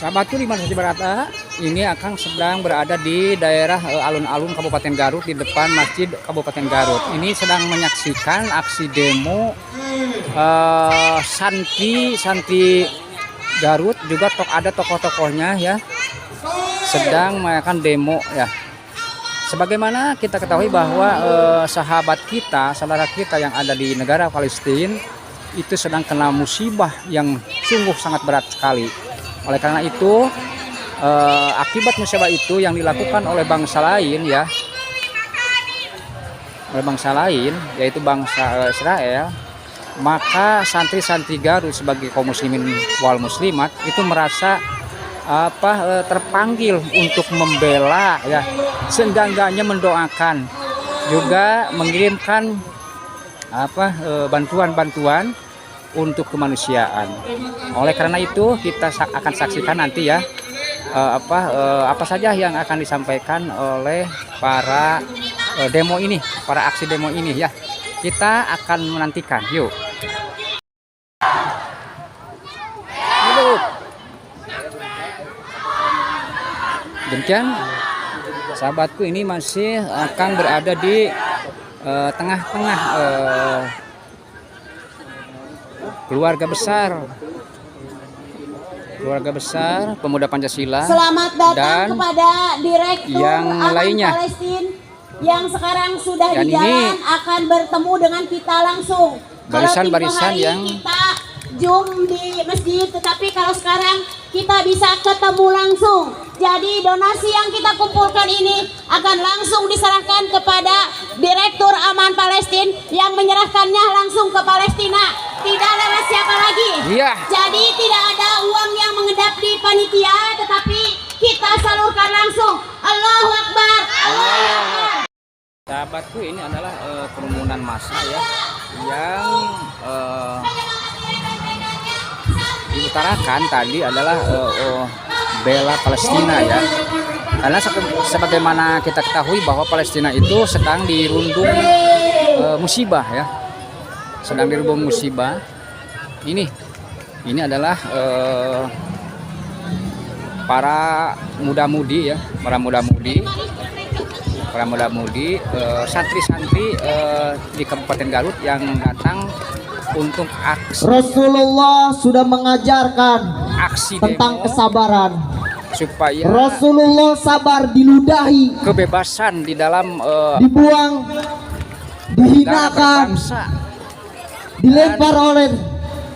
Sahabatku di mana saja berada, ini akan sedang berada di daerah alun-alun Kabupaten Garut, di depan Masjid Kabupaten Garut. Ini sedang menyaksikan aksi demo santri Garut, juga ada tokoh-tokohnya ya, sedang melakukan demo ya. Sebagaimana kita ketahui bahwa sahabat kita, saudara kita yang ada di negara Palestina itu sedang kena musibah yang sungguh sangat berat sekali. Oleh karena itu, akibat musibah itu yang dilakukan oleh bangsa lain ya, yaitu bangsa Israel, maka santri-santri Garut sebagai kaum muslimin wal muslimat itu merasa terpanggil untuk membela ya, seenggak-enggaknya mendoakan, juga mengirimkan bantuan-bantuan untuk kemanusiaan. Oleh karena itu kita akan saksikan nanti ya apa saja yang akan disampaikan oleh para demo ini, para aksi demo ini ya. Kita akan menantikan. Yuk. Demikian sahabatku, ini masih akan berada di tengah-tengah keluarga besar pemuda Pancasila. Selamat datang dan kepada Direktur yang Aman lainnya Palestina yang sekarang sudah dan di jalan akan bertemu dengan kita langsung. Barisan-barisan yang kita Zoom di masjid, tetapi kalau sekarang kita bisa ketemu langsung. Jadi donasi yang kita kumpulkan ini akan langsung diserahkan kepada Direktur Aman Palestina yang menyerahkannya langsung ke Palestina. Tidak ada siapa lagi. Iya. Jadi tidak ada uang yang mengedap di panitia, tetapi kita salurkan langsung. Allahu Akbar. Allahu Akbar. Sahabatku, ini adalah kerumunan massa ya, yang diutarakan tadi adalah bela Palestina ya. Karena sebagaimana kita ketahui bahwa Palestina itu sedang dirundung musibah ya, sedang dirundung musibah. Ini adalah para muda-mudi ya, para muda-mudi santri-santri di Kabupaten Garut yang datang untuk aksi. Rasulullah sudah mengajarkan aksi tentang demo, kesabaran. supaya Rasulullah sabar diludahi, kebebasan di dalam dibuang, dihinakan, berbangsa, dilempar oleh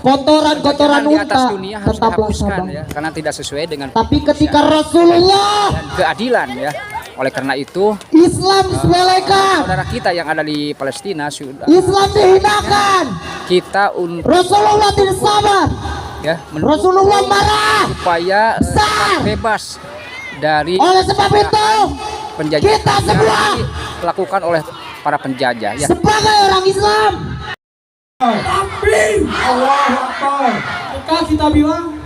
kotoran-kotoran di atas unta, dunia harus tetaplah dihapuskan sabar. ya, karena tidak sesuai dengan Tapi ketika Rasulullah dan keadilan ya. Oleh karena itu Islam disepelekan, saudara kita yang ada di Palestina sudah Islam dihinakan, kita untuk Rasulullah tidak sabar, ya Rasulullah marah. supaya bebas dari Oleh sebab itu penjajah kita semua yang dilakukan oleh para penjajah ya. sebagai orang Islam, Takbir, Allahu Akbar. Maka kita bilang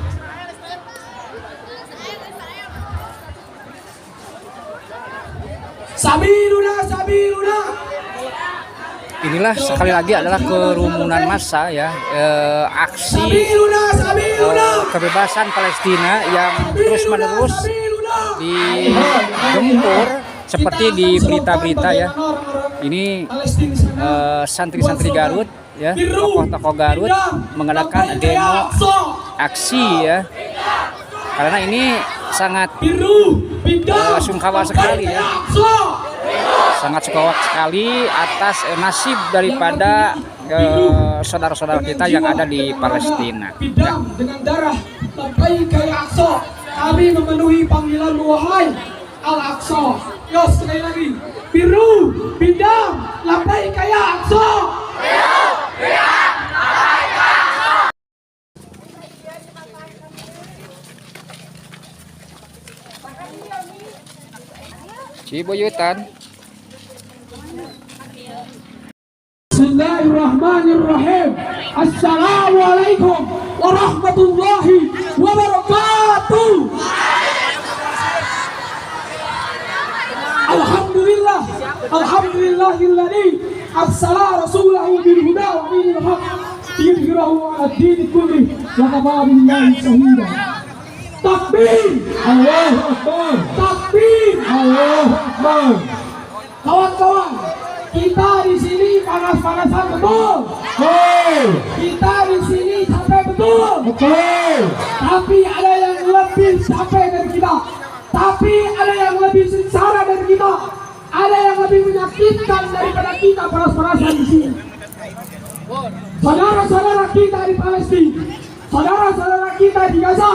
Sabiluna, Sabiluna. Inilah sekali lagi adalah kerumunan massa ya, aksi Sabiluna, Sabiluna. kebebasan Palestina yang terus-menerus digempur seperti di berita-berita ya. Ini santri-santri Garut ya, tokoh-tokoh Garut mengadakan demo aksi ya, karena ini sangat sungkawa sekali ya, sangat sungkawa sekali atas nasib daripada saudara-saudara kita yang ada di Palestina ya. Dengan darah labbaika ya Aqsa, kami memenuhi panggilan wahai Al-Aqsa. Yo, sekali lagi, biru bidam labbaika ya Aqsa. Cibuyutan. Bismillahirrahmanirrahim. Assalamualaikum warahmatullahi wabarakatuh. Alhamdulillah, alhamdulillahilladzi arsala rasulahu bil huda wa dinil haqq liyudhhirahu 'ala ad-din kullihi wa kafa billahi shahida. Takbir. Takbir. Allahu Akbar. Takbir. Allahu Akbar. Kawan-kawan, kita di sini panas-panasan betul. Betul. Kita di sini capek betul. Betul. Tapi ada yang lebih capek dari kita. Tapi ada yang lebih sengsara dari kita. Ada yang lebih menyakitkan daripada kita panas-panasan di sini. Saudara-saudara kita di Palestina, saudara-saudara kita di Gaza,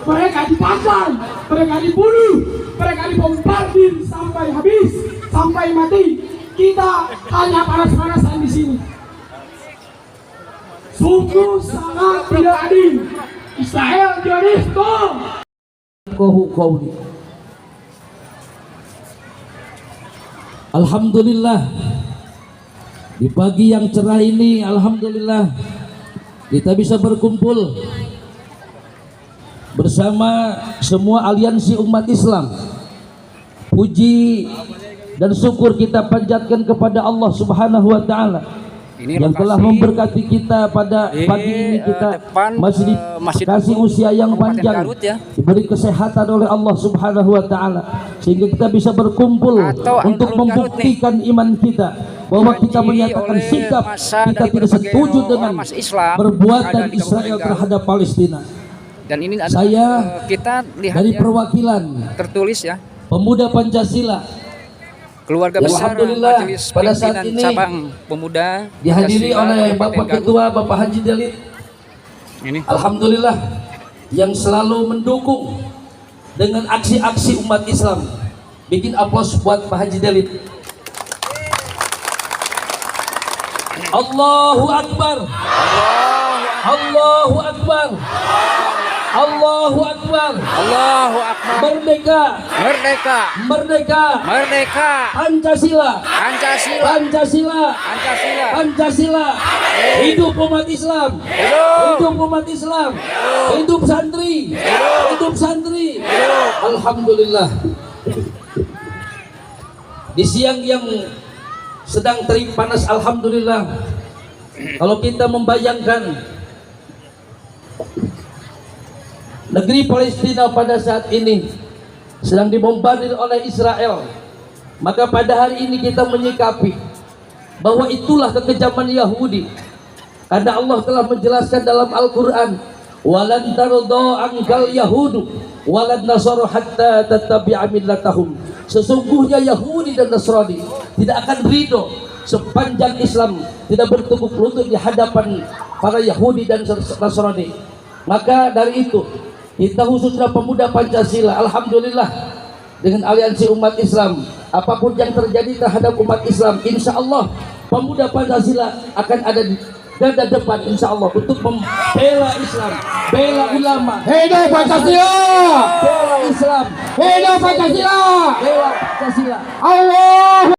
mereka dibakar, mereka dibunuh, mereka dibombardir sampai habis, sampai mati. Kita hanya panas-panasan di sini. Sungguh sangat tidak adil. Israel Zionisme. Alhamdulillah, di pagi yang cerah ini, alhamdulillah kita bisa berkumpul bersama semua aliansi umat Islam. Puji dan syukur kita panjatkan kepada Allah Subhanahu wa taala yang telah memberkati kita pada pagi ini. Kita masih dikasih usia yang panjang, diberi kesehatan oleh Allah Subhanahu wa taala sehingga kita bisa berkumpul untuk membuktikan iman kita bahwa kita menyatakan sikap kita tidak setuju dengan perbuatan Israel terhadap Palestina. Dan ini ada, Saya kita lihat dari ya, perwakilan tertulis ya, pemuda Pancasila keluarga yang besar alhamdulillah Majelis pada saat Pimpinan ini Cabang Pemuda dihadiri Pancasila oleh Kabupaten Bapak Garut. Ketua Bapak Haji Delit. Ini Alhamdulillah yang selalu mendukung dengan aksi-aksi umat Islam. Bikin aplaus buat Pak Haji Delit. Allahu Akbar. Allahu Akbar. Allahu Akbar. Allahu Akbar. Merdeka. Merdeka. Merdeka. Merdeka. Pancasila. Pancasila. Pancasila. Pancasila. Pancasila. Hidup umat Islam. Hidup umat Islam. Hidup santri. Hidup santri. Alhamdulillah. Di siang yang sedang terik panas, alhamdulillah. Kalau kita membayangkan negeri Palestina pada saat ini sedang dibombardir oleh Israel, maka pada hari ini kita menyikapi bahwa itulah kekejaman Yahudi. Karena Allah telah menjelaskan dalam Al-Quran, walan tardo angkal yahudu walan nasara hatta tattabi'a millatahum. Sesungguhnya Yahudi dan Nasrani tidak akan ridho sepanjang Islam tidak bertukuk lutut di hadapan para Yahudi dan Nasrani. Maka dari itu kita khususnya pemuda Pancasila, alhamdulillah dengan aliansi umat Islam, apapun yang terjadi terhadap umat Islam, insya Allah pemuda Pancasila akan ada di garda depan insya Allah untuk membela Islam, bela ulama, Hidup Pancasila. bela Islam, Hidup Pancasila. bela Pancasila. Allah.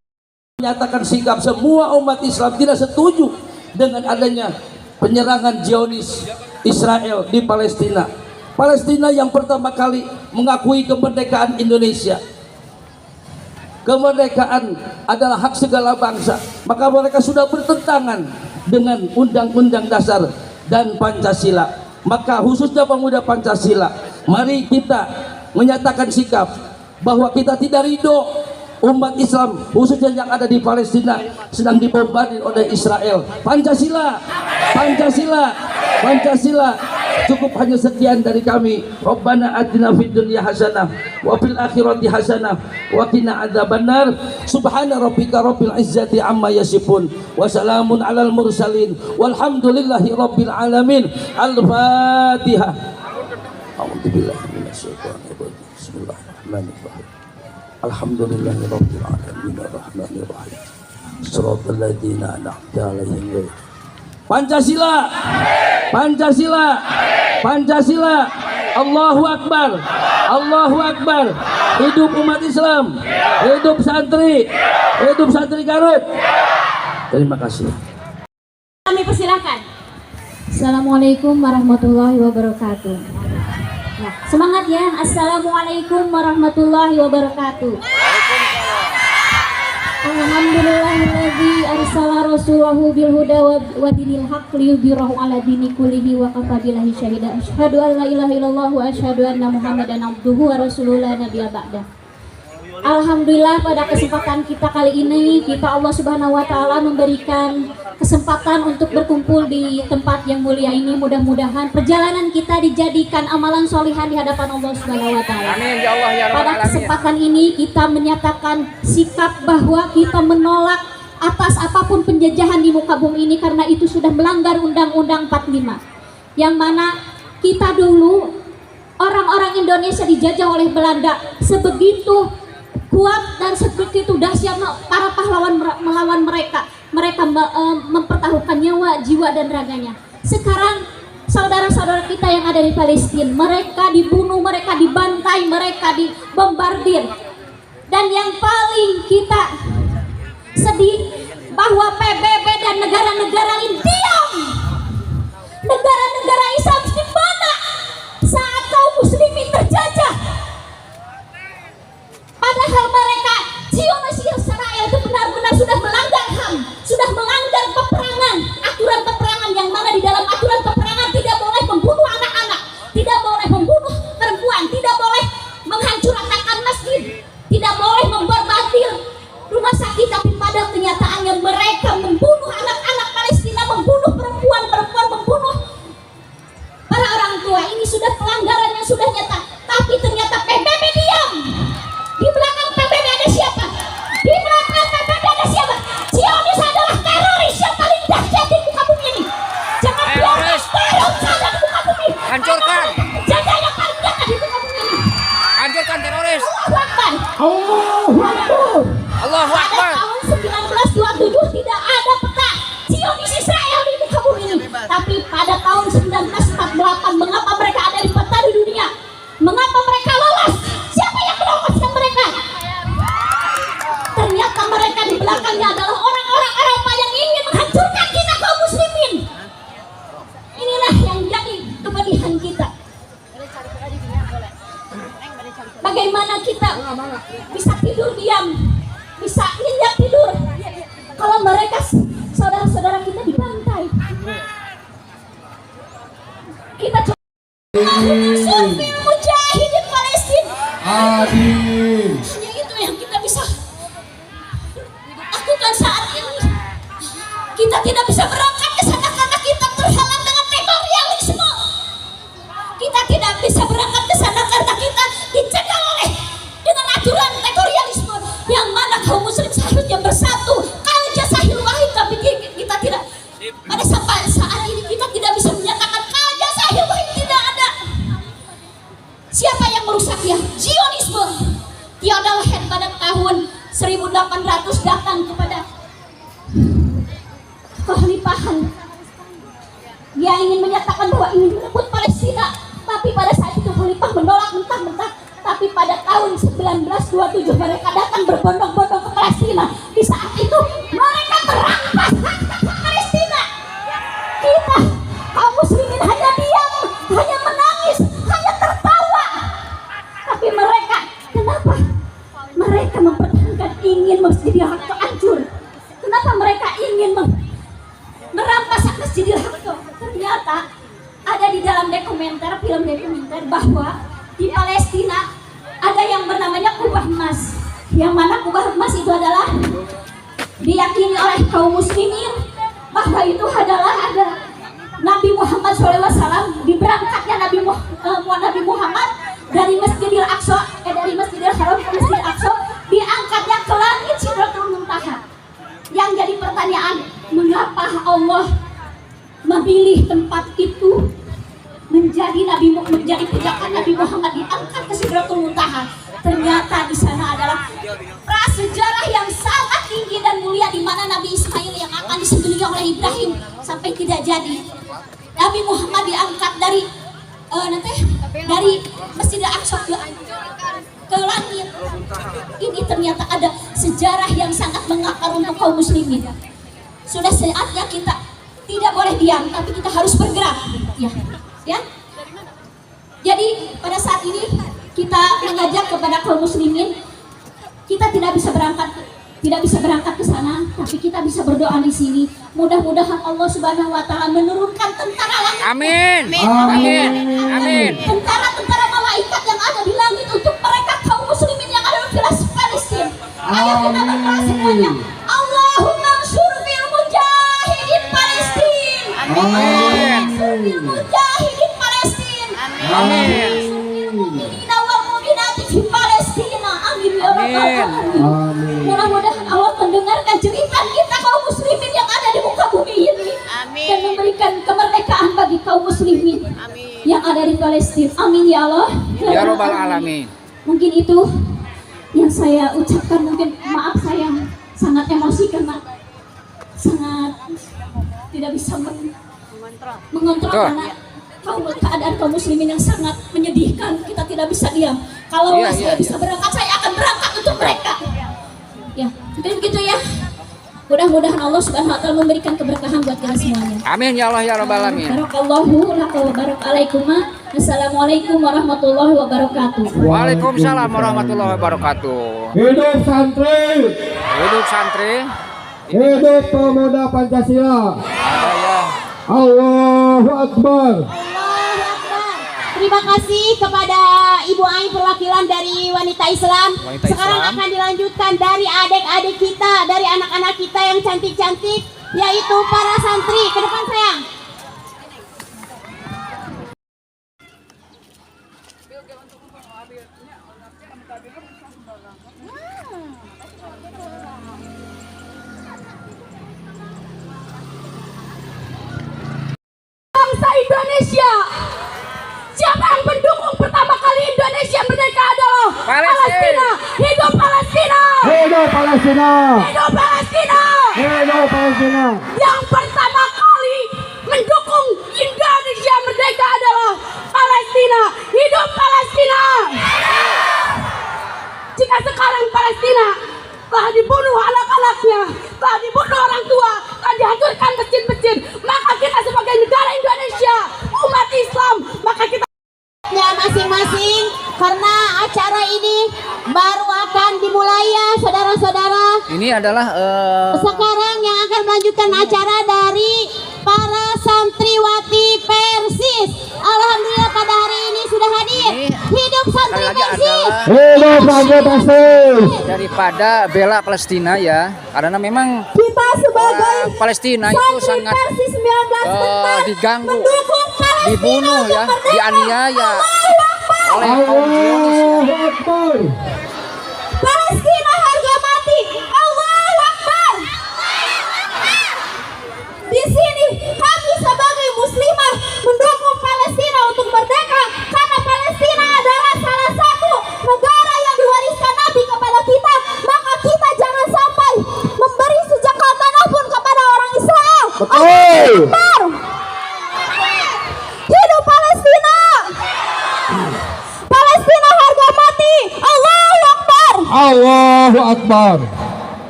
Menyatakan sikap semua umat Islam tidak setuju dengan adanya penyerangan Zionis Israel di Palestina. Palestina yang pertama kali mengakui kemerdekaan Indonesia. Kemerdekaan adalah hak segala bangsa, maka mereka sudah bertentangan dengan Undang-Undang Dasar dan Pancasila. Maka khususnya pemuda Pancasila, mari kita menyatakan sikap bahwa kita tidak ridho umat Islam khususnya yang ada di Palestina sedang dibombardir oleh Israel. Pancasila, Pancasila, Pancasila. Cukup hanya sekian dari kami. Rabbana atina fid dunya hasanah wa fil akhirati hasanah wa qina adzabannar. Subhana rabbika rabbil izzati amma yasifun wa salamun alal mursalin walhamdulillahi rabbil alamin. Al-Fatihah. A'udzubillahi minasyaitonir rajim. Bismillahirrahmanirrahim. Alhamdulillahi rabbil alamin arrahmanir rahim. Shiratal ladzina an'amta 'alaihim. Pancasila, Pancasila, Pancasila. Allahu Akbar, Allahu Akbar. Hidup umat Islam, hidup santri Garut. Terima kasih. Kami persilakan. Assalamualaikum warahmatullahi wabarakatuh. Ya, semangat ya. Assalamualaikum warahmatullahi wabarakatuh. Alhamdulillahilladzi arsala rasulahu bil huda wa dinil haqq liyudhhirahu 'ala dini kullihi wa kafa billahi syahida. Asyhadu an la ilaha illallah wa asyhadu anna Muhammadan abduhu wa rasuluhu la nabiyya ba'da. Alhamdulillah pada kesempatan kita kali ini kita Allah Subhanahu wa taala memberikan kesempatan untuk berkumpul di tempat yang mulia ini. Mudah-mudahan perjalanan kita dijadikan amalan solihan di hadapan Allah Subhanahu wa taala. Amin ya Allah ya Rabbal Pada alamin. kesempatan ini kita menyatakan sikap bahwa kita menolak atas apapun penjajahan di muka bumi ini karena itu sudah melanggar Undang-Undang 45. Yang mana kita dulu orang-orang Indonesia dijajah oleh Belanda, sebegitu kuat dan sebegitu dahsyat para pahlawan melawan mereka. Mereka mempertaruhkan nyawa, jiwa dan raganya. Sekarang saudara-saudara kita yang ada di Palestina, mereka dibunuh, mereka dibantai, mereka dibombardir. Dan yang paling kita sedih bahwa PBB dan negara-negara lain diam. Negara-negara Islam di mana saat kaum muslimin terjajah? Padahal mereka Zionis Israel itu benar-benar sudah melanggar HAM, sudah melanggar peperangan, aturan peperangan yang mana di dalam aturan peperangan tidak boleh membunuh anak-anak, tidak boleh membunuh perempuan, tidak boleh menghancurkan masjid, tidak boleh memborbardir rumah sakit. Tapi pada kenyataannya mereka membunuh anak-anak Palestina, membunuh perempuan-perempuan, membunuh para orang tua. Ini sudah pelanggaran yang sudah nyata. Tapi ternyata PBB diam. Di belakang PBB ada siapa? Di belakang PBB ada siapa? Zionis adalah teroris yang paling dahsyat di muka bumi ini. Jangan biarkan teror saja di muka bumi. Hancurkan. Jajah yang paling jahat di muka bumi ini. Hancurkan teroris. Allahu Akbar. Allahu Akbar. Allahu Pada Akbar. tahun 1927 tidak ada peta Zionis Israel di muka bumi ini. Tapi pada tahun 1948 mengapa mereka ada di peta di dunia? Mengapa mereka lolos? Siapa yang meloloskan mereka? Ternyata mereka di belakangnya adalah orang-orang Eropa yang ingin menghancurkan kita kaum muslimin. Inilah yang jadi kepedihan kita. Bagaimana kita bisa tidur diam, bisa nyenyak tidur kalau mereka saudara-saudara kita dibantai. Kita coba mujahidin Palestina. Adil. Hanya itu yang kita bisa lakukan saat ini. Kita tidak bisa berangkat ke sana karena kita terhalang dengan teritorialisme. Kita tidak bisa berangkat ke sana karena kita dicegah oleh dengan aturan teritorialisme yang mana kaum muslim seharusnya bersatu. Kal jasahil wahid, tapi kita tidak. Pada sampai saat ini kita tidak bisa menyatakan kal jasahil wahid, tidak ada. Siapa yang merusaknya? Zionisme. Tiada lahir pada tahun 1800 datang kepada kekhalifahan. Dia ingin menyatakan bahwa ingin merebut Palestina, tapi pada saat itu khalifah menolak mentah-mentah. Tapi pada tahun 1927 mereka datang berbondong-bondong ke Palestina. Di saat itu mereka merampas hak Palestina. Kita kaum muslimin hanya diam, hanya menangis, hanya tertawa. Tapi mereka, kenapa? Mereka mempertahankan ingin Masjidil Aqsa hancur. Kenapa mereka ingin merampas hak Masjidil Aqsa? Ternyata ada di dalam film dokumenter bahwa di Palestina ada yang bernamanya kubah emas. Yang mana kubah emas itu adalah diyakini oleh kaum muslimin bahwa itu adalah ada Nabi Muhammad SAW, diberangkatnya Nabi Muhammad dari Masjidil Aqsa, dari Masjidil Haram ke Masjidil Aqsa, diangkatnya ke langit Sidratul Muntaha. Yang jadi pertanyaan, mengapa Allah memilih tempat itu menjadi pijakan Nabi Muhammad diangkat ke Sidratul Muntaha? Ternyata di sana adalah prasejarah yang sangat tinggi dan mulia, di mana Nabi Ismail yang akan disembelih oleh Ibrahim sampai tidak jadi. Nabi Muhammad diangkat dari Masjidil Aqsa ke langit. Ini ternyata ada sejarah yang sangat mengakar untuk kaum muslimin. Sudah saatnya kita tidak boleh diam, tapi kita harus bergerak. Ya. Jadi pada saat ini kita mengajak kepada kaum muslimin, kita tidak bisa berangkat tidak bisa berangkat ke sana, tapi kita bisa berdoa di sini. Mudah-mudahan Allah Subhanahu wa taala menurunkan tentara langit. Amin. Amin. Amin. Tentara-tentara malaikat yang ada di langit untuk mereka kaum muslimin yang ada di Palestina. Ayo kita berdoa semuanya. Allahumma anshur bil mujahidin Palestina. Amin. Bil mujahidin Palestina. Amin. Mu'minina wal mu'minati fi Palestina. Amin ya rabbal alamin. Amin. Mudah-mudahan Allah mendengarkan cerita kita kaum muslimin yang ada di muka bumi ini. Amin. Dan memberikan kemerdekaan bagi kaum muslimin yang ada di Palestina. Amin ya Allah. Ya Rabbal alamin. Mungkin itu yang saya ucapkan. Mungkin maaf saya sangat emosi karena sangat tidak bisa mengontrol Betul. karena keadaan kaum muslimin yang sangat menyedihkan. Kita tidak bisa diam. Kalau Iya, saya iya, bisa berangkat, saya akan berangkat untuk mereka. Ya, mungkin begitu ya. Mudah-mudahan Allah Subhanahu wa taala memberikan keberkahan buat kita semuanya. Amin ya Allah ya Rabbal alamin. Barakallahu laka wa barakalaikum. Assalamualaikum warahmatullahi wabarakatuh. Waalaikumsalam warahmatullahi wabarakatuh. Hidup santri, Hidup santri. hidup pemuda Pancasila. Ada ya. Allahu Akbar. Allahu Akbar. Terima kasih kepada Ibu Ai perwakilan dari wanita Islam. Wanita Sekarang Islam. akan dilanjutkan dari adik-adik kita, dari anak-anak kita yang cantik-cantik, yaitu para santri. Ke depan sayang. Bangsa Indonesia. Siapa yang mendukung pertama kali Indonesia merdeka adalah Palestina. Hidup Palestina. Hidup Palestina. Hidup Palestina. Hidup Palestina. Yang pertama kali mendukung Indonesia merdeka adalah Palestina. Hidup Palestina. Jika sekarang Palestina telah dibunuh anak-anaknya, telah dibunuh orang tua, telah dihancurkan masjid-masjid, maka kita sebagai negara Indonesia, umat Islam, maka kita Ya masing-masing, karena acara ini baru akan dimulai ya saudara-saudara. Ini adalah Sekarang yang akan melanjutkan acara dari para santriwati Persis. Alhamdulillah pada hari ini sudah hadir. Ini Hidup santri sekali lagi Persis. adalah Hidup santri Persis. daripada bela Palestina ya. Karena memang kita sebagai orang Palestina itu sangat Persis 19 diganggu, mendukung Palestina dibunuh ya, untuk merdeka. dianiaya oleh kaum Zionis ya. Allahu Akbar. Palestina harga mati. Allahu Akbar. Di sini kami sebagai muslimah mendukung Palestina untuk merdeka karena Palestina adalah salah satu negara yang diwariskan Nabi kepada kita. Maka kita jangan sampai memberi sejengkal tanah pun kepada orang Israel. Betul. Akbar. Hidup Palestina. Palestina harga mati. Allahu Akbar. Allahu Akbar.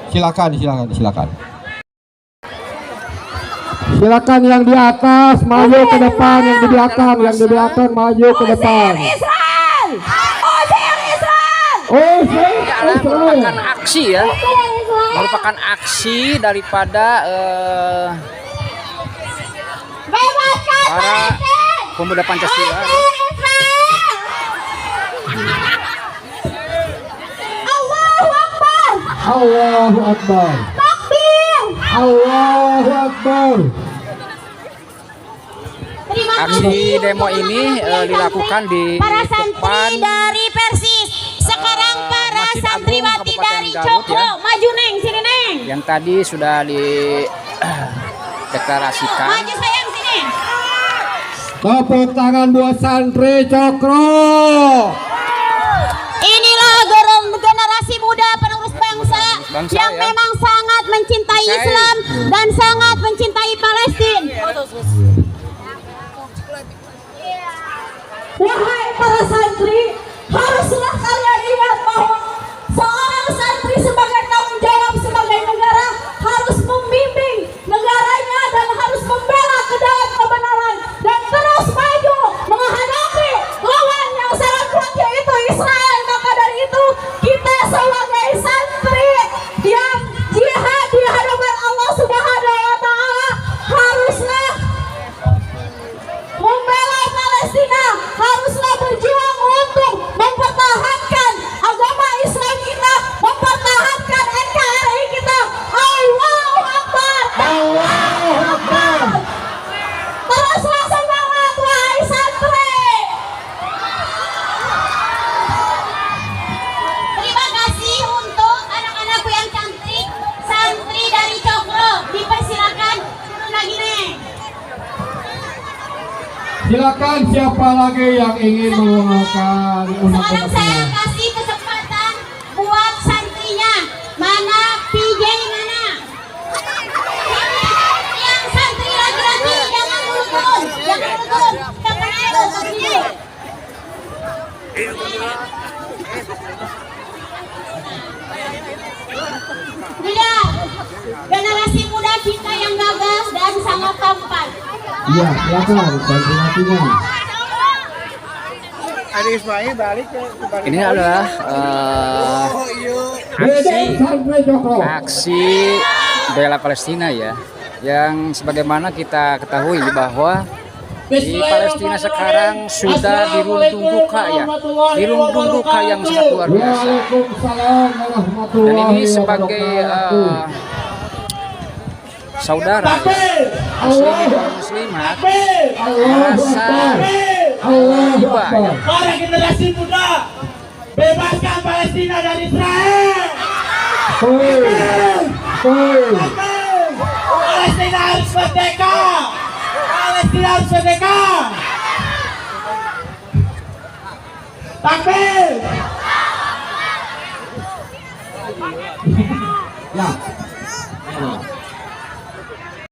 Silakan, silakan, silakan. Silakan yang di atas maju ke depan, yang di belakang, yang di belakang maju ke depan. Israel. Usir Israel. Oh, Ini adalah merupakan aksi ya, Usir Israel. merupakan aksi daripada Bebaskan para Palestina. pemuda Pancasila. Usir Israel. Allahu Akbar. Allahu Akbar. Takbir. Allahu Akbar. Terima Aksi kasih demo untuk ini anak-anak yang dilakukan santri, di para depan, santri dari Persis. Sekarang para Masjid Agung santriwati Kabupaten dari Garut, Cokro. ya. Maju Neng, sini Neng. yang tadi sudah dideklarasikan. Maju sayang sini. Tepuk tangan buat santri Cokro. Inilah generasi muda penerus bangsa, Bangsa, yang ya. memang sangat mencintai Islam dan sangat mencintai Palestina. Wahai para santri, haruslah kalian ingat bahwa seorang santri sebagai tanggung jawab sebagai negara harus membimbing negaranya dan harus membela kebenaran dan terus maju menghadapi lawan yang sangat kuat yaitu Israel. Maka dari itu kita sebagai santri yang Silakan siapa lagi yang ingin menggunakan Sekarang saya undang-undangnya. kasih kesempatan buat santrinya. Mana PJ mana? Yang santri laki-laki jangan turun, jangan turun. Jangan turun, santri. Tidak, generasi muda kita yang gagah dan sangat tampan. Iya, silakan santriwatinya. Ini adalah aksi Sampai Joko. aksi bela Palestina ya, yang sebagaimana kita ketahui bahwa di Palestina sekarang sudah dirundung duka ya, dirundung duka yang sangat luar biasa. Waalaikumsalam Dan warahmatullahi ini sebagai wabarakatuh. saudara muslim dan muslimat merasa Allah tiba ya, Para generasi muda, bebaskan Palestina dari Israel. Palestina harus merdeka. Palestina harus merdeka. Takbir.